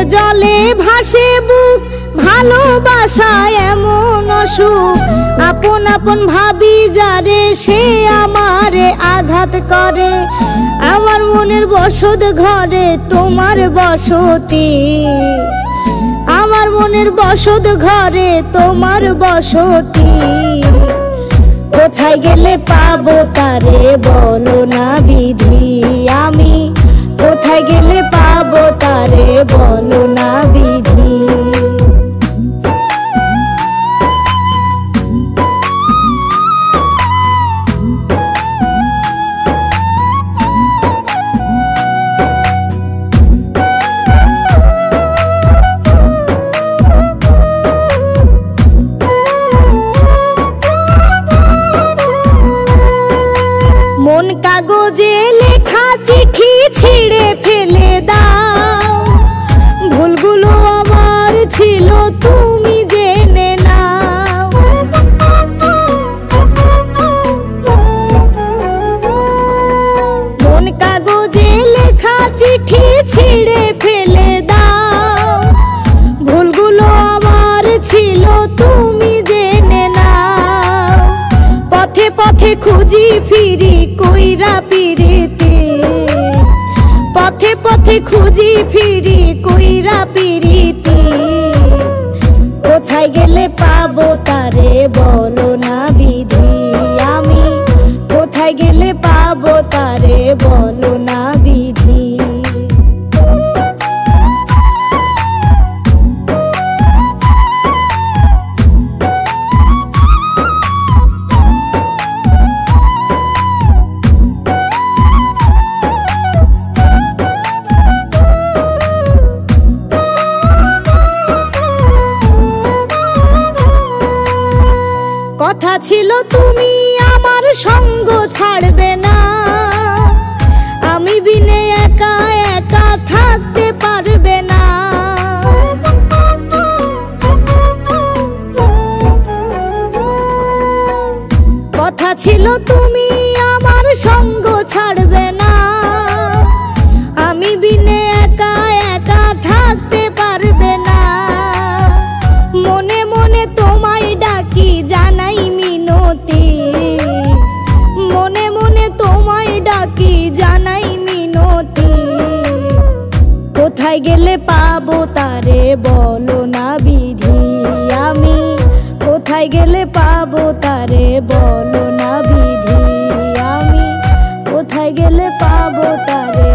জলে ভাসে বুক ভালোবাসায় এমন অসুখ আপন আপন ভাবি যারে সে আমারে আঘাত করে আমার মনের বসত ঘরে তোমার বসতি আমার মনের বসত ঘরে তোমার বসতি কোথায় গেলে পাবো তারে বলো না বিধি আমি কোথায় গেলে পাবো তারে বলো না বিধি মন কাগজে লেখা চিঠি ছিঁড়ে ফেলে দাও ভুলগুলো আমার ছিল তুমি জেনে নাও মন কাগজে লেখা চিঠি ছিঁড়ে ফেলে দাও ভুলগুলো আমার ছিল তুমি জেনে নাও পথে পথে খুঁজি ফিরি কইরা পিরিতে পথে পথে খুঁজি ফিরি কইরা পিরিতে কোথায় গেলে পাবো তারে বলো না বিধি আমি কোথায় গেলে পাবো তারে বলো না বিধি কথা ছিল তুমি আমার সঙ্গ ছাড়বে না আমি বিনে একা একা থাকতে পারবে না কথা ছিল তুমি আমার সঙ্গ ছাড়বে না আমি বিনে একা একা থাকতে পারবে না মনে মনে তোমায় ডাকি জানাই মিনতি মনে মনে তোমায় ডাকি জানাই মিনতি কোথায় গেলে পাবো তারে বলো না বিধি আমি কোথায় গেলে পাবো তারে বলো না বিধি আমি কোথায় গেলে পাবো তারে